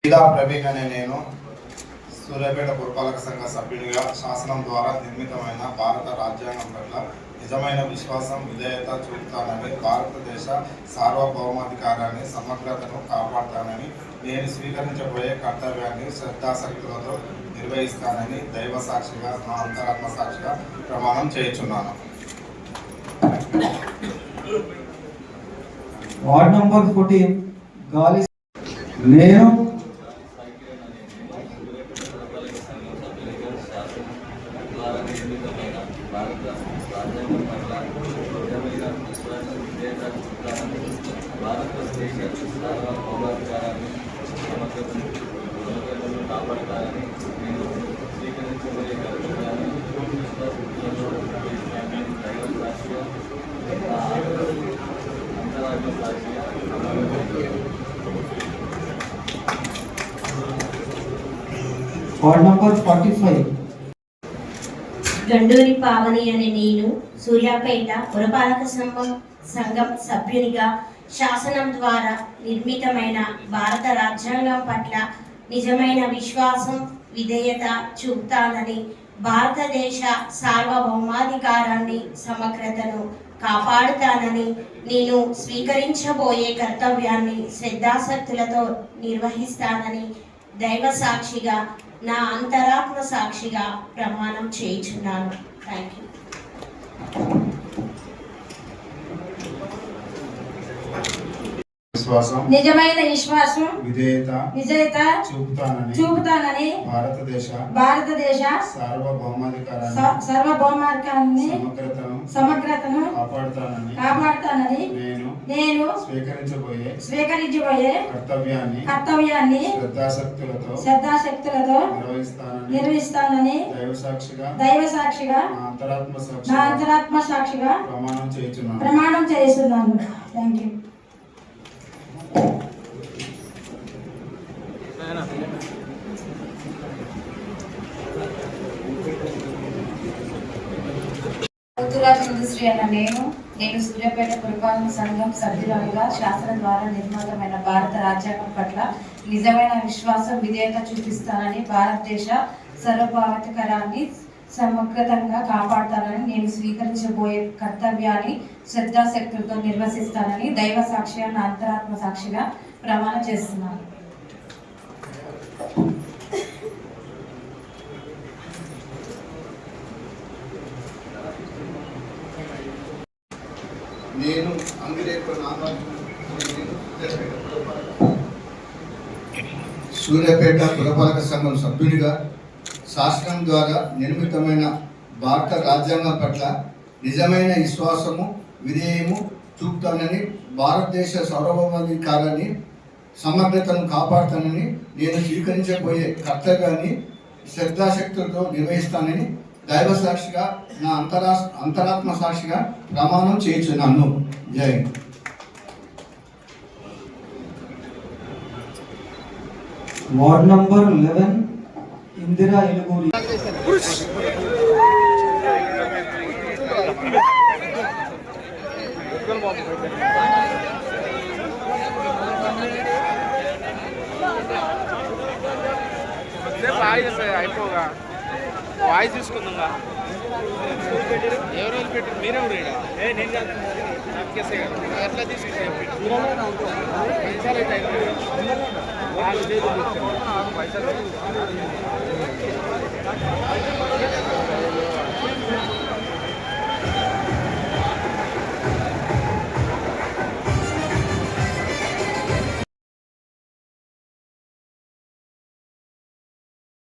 ప్రవీణ్ అనే నేను సూర్యాపేట పురపాలక సంఘ సభ్యునిగా శాసనం ద్వారా నిర్మితమైన భారత రాజ్యాంగం పట్ల నిజమైన విశ్వాసం విధేయత చూపుతానని, భారతదేశ సార్వభౌమాధికారాన్ని సమగ్రతను కాపాడుతానని, నేను స్వీకరించబోయే కర్తవ్యాన్ని శ్రద్ధాశక్తులతో నిర్వహిస్తానని దైవ సాక్షిగా నా అంతరాత్మ సాక్షిగా ప్రమాణం చేయుచున్నాను. వార్డ్ నంబర్ 14 గాలి నేను కాపాడతారని నేను స్వీకరించబోయే కర్తవ్యాన్ని అంతరాత్మ సాక్షిగా వార్డ్ నంబర్ 45 గండూరి పావని అనే నేను సూర్యాపేట పురపాలక సంఘం సభ్యునిగా శాసనం ద్వారా నిర్మితమైన భారత రాజ్యాంగం పట్ల నిజమైన విశ్వాసం విధేయత చూపుతానని, భారతదేశ సార్వభౌమాధికారాన్ని సమగ్రతను కాపాడుతానని, నేను స్వీకరించబోయే కర్తవ్యాన్ని శ్రద్ధాశక్తులతో నిర్వహిస్తానని దైవ సాక్షిగా నా అంతరాత్మ సాక్షిగా ప్రమాణం చేయుచున్నాను. Thank you. నిజమైన విశ్వాసం విధేయత చూపుతానని భారతదేశ సార్వభౌమాధికారాన్ని సమగ్రతను కాపాడుతానని నేను స్వీకరించబోయే కర్తవ్యాన్ని శ్రద్ధాశక్తులతో నిర్వహిస్తానని దైవ సాక్షిగా నా అంతరాత్మ సాక్షిగా ప్రమాణం చేస్తున్నాను. Thank you. ఇండస్ట్రీ అన్న నేను సూర్యాపేట పురపాలక సంఘం సభ్యురాలుగా శాసనం ద్వారా నిర్మితమైన భారత రాజ్యాంగం పట్ల నిజమైన విశ్వాసం విధేయత చూపిస్తానని, భారతదేశ సార్వభౌమాధికారాన్ని సమగ్రంగా కాపాడుతానని, నేను స్వీకరించబోయే కర్తవ్యాన్ని శ్రద్ధాశక్తులతో నిర్వహిస్తానని దైవ సాక్షిగా నా అంతరాత్మ సాక్షిగా ప్రమాణం చేస్తున్నాను. నేను సూర్యాపేట పురపాలక సంఘం సభ్యునిగా శాసనం ద్వారా నిర్మితమైన భారత రాజ్యాంగం పట్ల నిజమైన విశ్వాసము విధేయము చూపుతానని, భారతదేశ సార్వభౌమాధికారాన్ని సమగ్రతను కాపాడుతానని, నేను స్వీకరించబోయే కర్తవ్యాన్ని శ్రద్ధాశక్తులతో నిర్వహిస్తానని దైవ సాక్షిగా నా అంతరాత్మ సాక్షిగా ప్రమాణం చేయుచున్నాను. జై. వార్డ్ నంబర్ 11 ఇందిరా ఎలుగూరి అయిపోగా వాయిస్ తీసుకుందా ఎవరు పెట్టారు? మీరెవరు? ఎట్లా తీసుకుంటారు? పైసలు